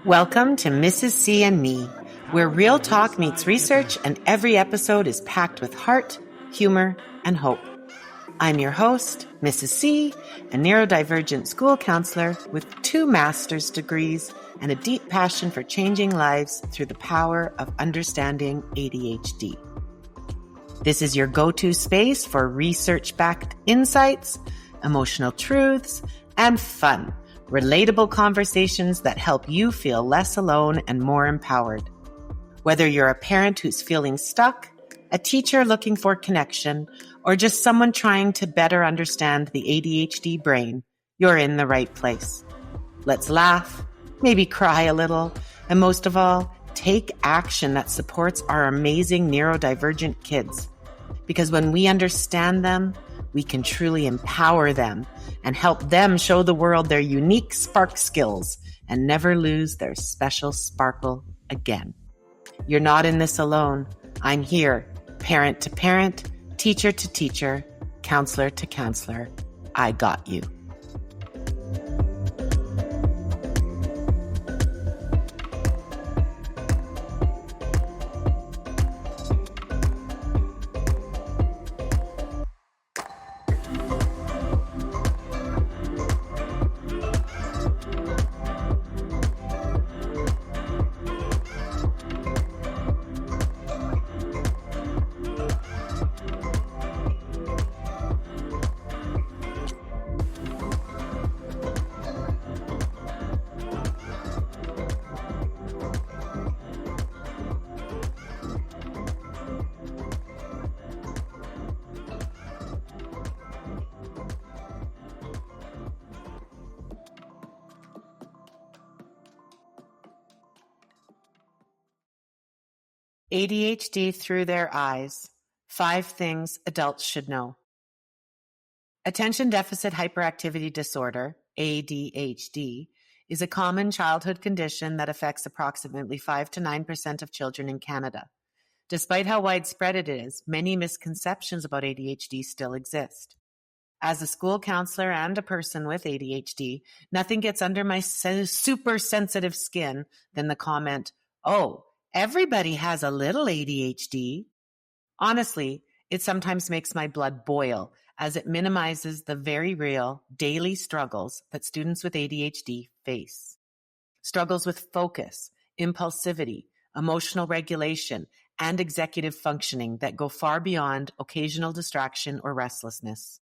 Welcome to Mrs. C and Me, where real talk meets research and every episode is packed with heart, humor, and hope. I'm your host, Mrs. C, a neurodivergent school counselor with 2 master's degrees and a deep passion for changing lives through the power of understanding ADHD. This is your go-to space for research-backed insights, emotional truths, and fun. Relatable conversations that help you feel less alone and more empowered. Whether you're a parent who's feeling stuck, a teacher looking for connection, or just someone trying to better understand the ADHD brain, you're in the right place. Let's laugh, maybe cry a little, and most of all, take action that supports our amazing neurodivergent kids. Because when we understand them, we can truly empower them and help them show the world their unique spark skills and never lose their special sparkle again. You're not in this alone. I'm here, parent to parent, teacher to teacher, counselor to counselor. I got you. ADHD through their eyes. 5 things adults should know. Attention Deficit Hyperactivity Disorder, ADHD, is a common childhood condition that affects approximately 5 to 9% of children in Canada. Despite how widespread it is, many misconceptions about ADHD still exist. As a school counselor and a person with ADHD, nothing gets under my super sensitive skin than the comment, "Oh, everybody has a little ADHD." Honestly, it sometimes makes my blood boil as it minimizes the very real daily struggles that students with ADHD face. Struggles with focus, impulsivity, emotional regulation, and executive functioning that go far beyond occasional distraction or restlessness.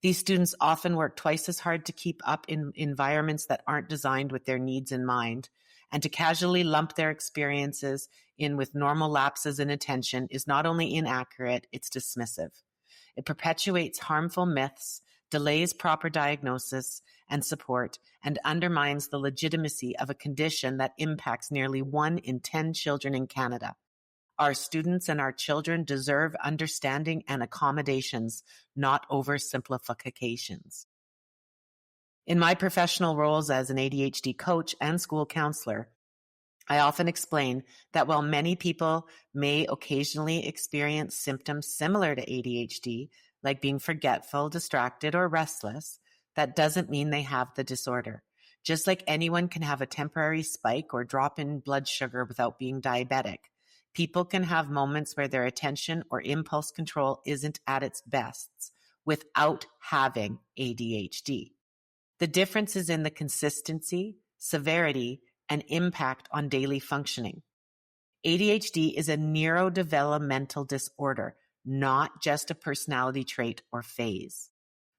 These students often work twice as hard to keep up in environments that aren't designed with their needs in mind, and to casually lump their experiences in with normal lapses in attention is not only inaccurate, it's dismissive. It perpetuates harmful myths, delays proper diagnosis and support, and undermines the legitimacy of a condition that impacts nearly 1 in 10 children in Canada. Our students and our children deserve understanding and accommodations, not oversimplifications. In my professional roles as an ADHD coach and school counselor, I often explain that while many people may occasionally experience symptoms similar to ADHD, like being forgetful, distracted, or restless, that doesn't mean they have the disorder. Just like anyone can have a temporary spike or drop in blood sugar without being diabetic, people can have moments where their attention or impulse control isn't at its best without having ADHD. The difference is in the consistency, severity, and impact on daily functioning. ADHD is a neurodevelopmental disorder, not just a personality trait or phase.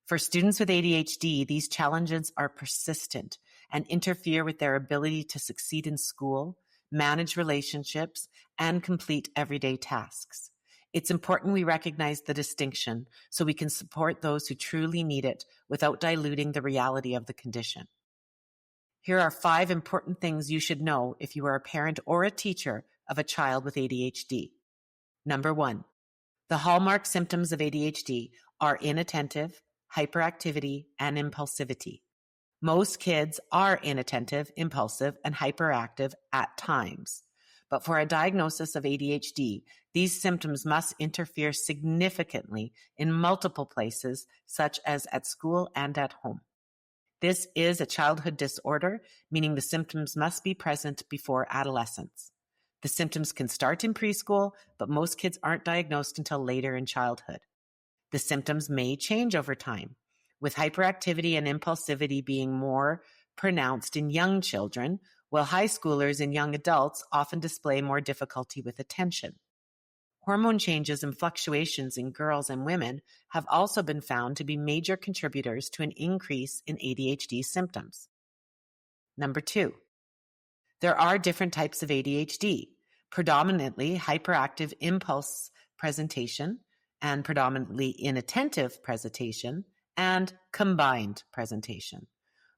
For students with ADHD, these challenges are persistent and interfere with their ability to succeed in school, manage relationships, and complete everyday tasks. It's important we recognize the distinction so we can support those who truly need it without diluting the reality of the condition. Here are 5 important things you should know if you are a parent or a teacher of a child with ADHD. Number 1, the hallmark symptoms of ADHD are inattentive, hyperactivity, and impulsivity. Most kids are inattentive, impulsive, and hyperactive at times. But for a diagnosis of ADHD, these symptoms must interfere significantly in multiple places, such as at school and at home. This is a childhood disorder, meaning the symptoms must be present before adolescence. The symptoms can start in preschool, but most kids aren't diagnosed until later in childhood. The symptoms may change over time, with hyperactivity and impulsivity being more pronounced in young children, while high schoolers and young adults often display more difficulty with attention. Hormone changes and fluctuations in girls and women have also been found to be major contributors to an increase in ADHD symptoms. Number 2, there are different types of ADHD, predominantly hyperactive impulse presentation and predominantly inattentive presentation and combined presentation.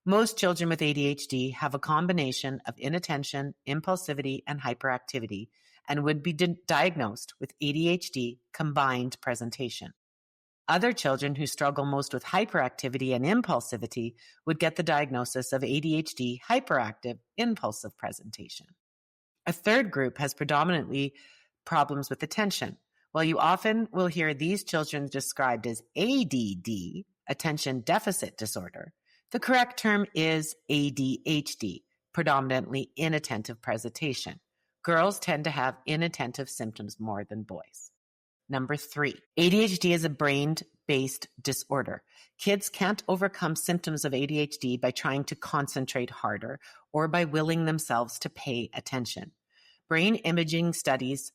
Most children with ADHD have a combination of inattention, impulsivity, and hyperactivity and would be diagnosed with ADHD combined presentation. Other children who struggle most with hyperactivity and impulsivity would get the diagnosis of ADHD hyperactive impulsive presentation. A third group has predominantly problems with attention. While you often will hear these children described as ADD, attention deficit disorder, the correct term is ADHD, predominantly inattentive presentation. Girls tend to have inattentive symptoms more than boys. Number 3, ADHD is a brain-based disorder. Kids can't overcome symptoms of ADHD by trying to concentrate harder or by willing themselves to pay attention. Brain imaging studies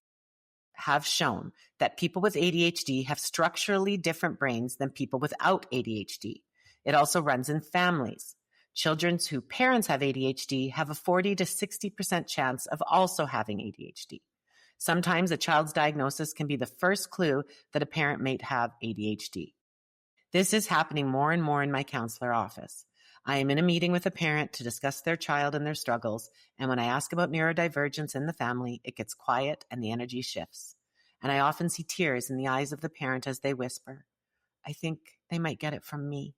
have shown that people with ADHD have structurally different brains than people without ADHD. It also runs in families. Children whose parents have ADHD have a 40 to 60% chance of also having ADHD. Sometimes a child's diagnosis can be the first clue that a parent may have ADHD. This is happening more and more in my counselor office. I am in a meeting with a parent to discuss their child and their struggles, and when I ask about neurodivergence in the family, it gets quiet and the energy shifts. And I often see tears in the eyes of the parent as they whisper, "I think they might get it from me."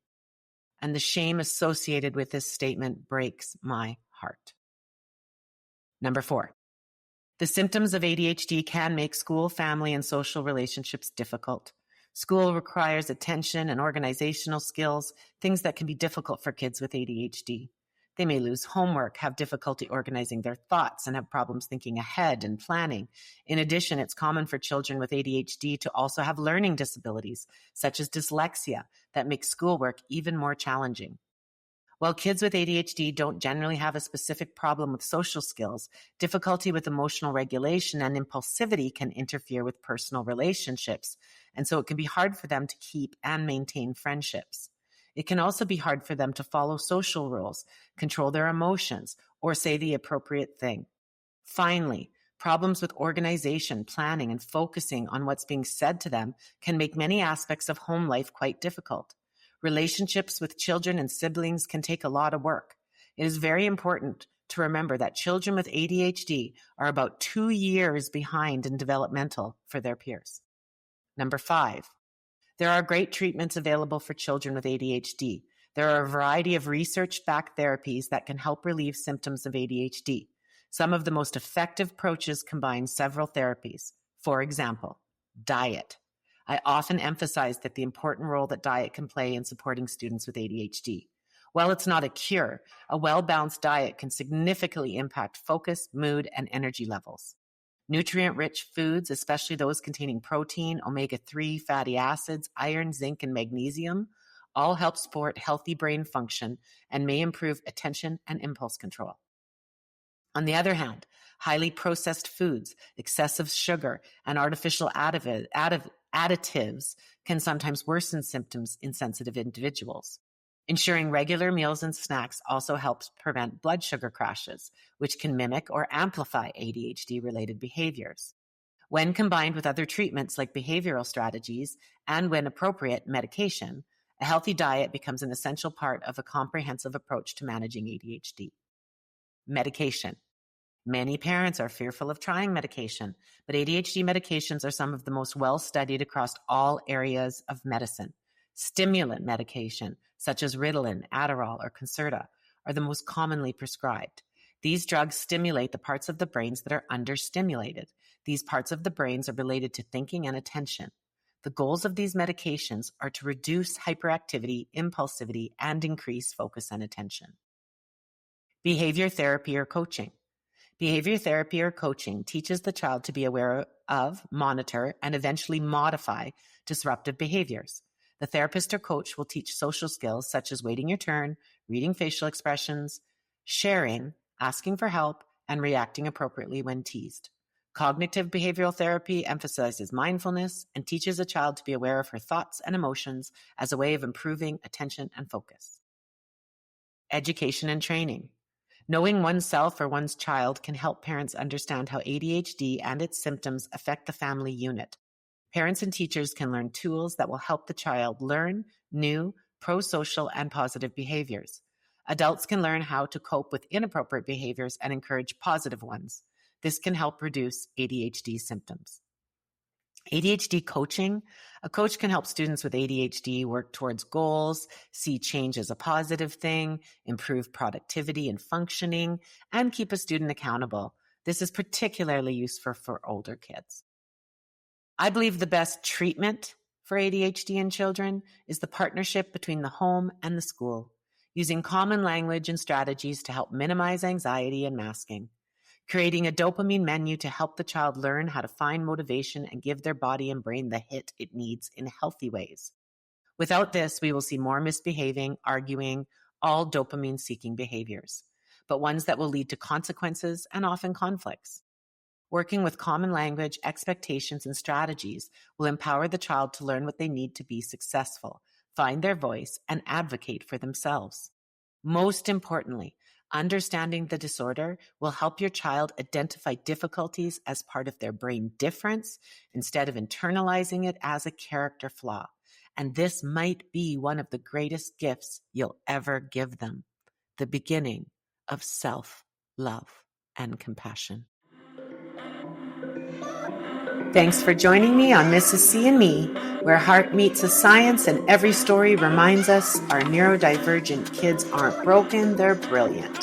And the shame associated with this statement breaks my heart. Number 4, the symptoms of ADHD can make school, family, and social relationships difficult. School requires attention and organizational skills, things that can be difficult for kids with ADHD. They may lose homework, have difficulty organizing their thoughts, and have problems thinking ahead and planning. In addition, it's common for children with ADHD to also have learning disabilities, such as dyslexia, that make schoolwork even more challenging. While kids with ADHD don't generally have a specific problem with social skills, difficulty with emotional regulation and impulsivity can interfere with personal relationships, and so it can be hard for them to keep and maintain friendships. It can also be hard for them to follow social rules, control their emotions, or say the appropriate thing. Finally, problems with organization, planning, and focusing on what's being said to them can make many aspects of home life quite difficult. Relationships with children and siblings can take a lot of work. It is very important to remember that children with ADHD are about 2 years behind in developmental for their peers. Number 5, there are great treatments available for children with ADHD. There are a variety of research-backed therapies that can help relieve symptoms of ADHD. Some of the most effective approaches combine several therapies. For example, diet. I often emphasize that the important role that diet can play in supporting students with ADHD. While it's not a cure, a well-balanced diet can significantly impact focus, mood, and energy levels. Nutrient-rich foods, especially those containing protein, omega-3 fatty acids, iron, zinc, and magnesium, all help support healthy brain function and may improve attention and impulse control. On the other hand, highly processed foods, excessive sugar, and artificial additives can sometimes worsen symptoms in sensitive individuals. Ensuring regular meals and snacks also helps prevent blood sugar crashes, which can mimic or amplify ADHD-related behaviors. When combined with other treatments like behavioral strategies and, when appropriate, medication, a healthy diet becomes an essential part of a comprehensive approach to managing ADHD. Medication. Many parents are fearful of trying medication, but ADHD medications are some of the most well-studied across all areas of medicine. Stimulant medication, such as Ritalin, Adderall, or Concerta, are the most commonly prescribed. These drugs stimulate the parts of the brains that are understimulated. These parts of the brains are related to thinking and attention. The goals of these medications are to reduce hyperactivity, impulsivity, and increase focus and attention. Behavior therapy or coaching. Behavior therapy or coaching teaches the child to be aware of, monitor, and eventually modify disruptive behaviors. The therapist or coach will teach social skills such as waiting your turn, reading facial expressions, sharing, asking for help, and reacting appropriately when teased. Cognitive behavioral therapy emphasizes mindfulness and teaches a child to be aware of her thoughts and emotions as a way of improving attention and focus. Education and training. Knowing oneself or one's child can help parents understand how ADHD and its symptoms affect the family unit. Parents and teachers can learn tools that will help the child learn new, pro-social, and positive behaviors. Adults can learn how to cope with inappropriate behaviors and encourage positive ones. This can help reduce ADHD symptoms. ADHD coaching. A coach can help students with ADHD work towards goals, see change as a positive thing, improve productivity and functioning, and keep a student accountable. This is particularly useful for older kids. I believe the best treatment for ADHD in children is the partnership between the home and the school, using common language and strategies to help minimize anxiety and masking. Creating a dopamine menu to help the child learn how to find motivation and give their body and brain the hit it needs in healthy ways. Without this, we will see more misbehaving, arguing, all dopamine-seeking behaviors, but ones that will lead to consequences and often conflicts. Working with common language, expectations, and strategies will empower the child to learn what they need to be successful, find their voice, and advocate for themselves. Most importantly, understanding the disorder will help your child identify difficulties as part of their brain difference instead of internalizing it as a character flaw. And this might be one of the greatest gifts you'll ever give them, the beginning of self-love and compassion. Thanks for joining me on Mrs. C and Me, where heart meets a science and every story reminds us our neurodivergent kids aren't broken, they're brilliant.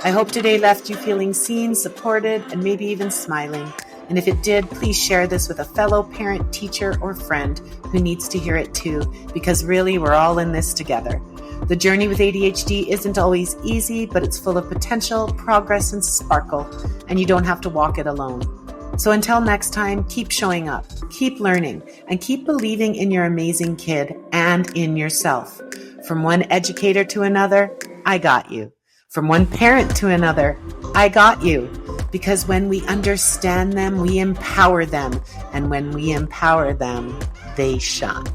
I hope today left you feeling seen, supported, and maybe even smiling. And if it did, please share this with a fellow parent, teacher, or friend who needs to hear it too, because really we're all in this together. The journey with ADHD isn't always easy, but it's full of potential, progress, and sparkle, and you don't have to walk it alone. So until next time, keep showing up, keep learning, and keep believing in your amazing kid and in yourself. From one educator to another, I got you. From one parent to another, I got you. Because when we understand them, we empower them. And when we empower them, they shine.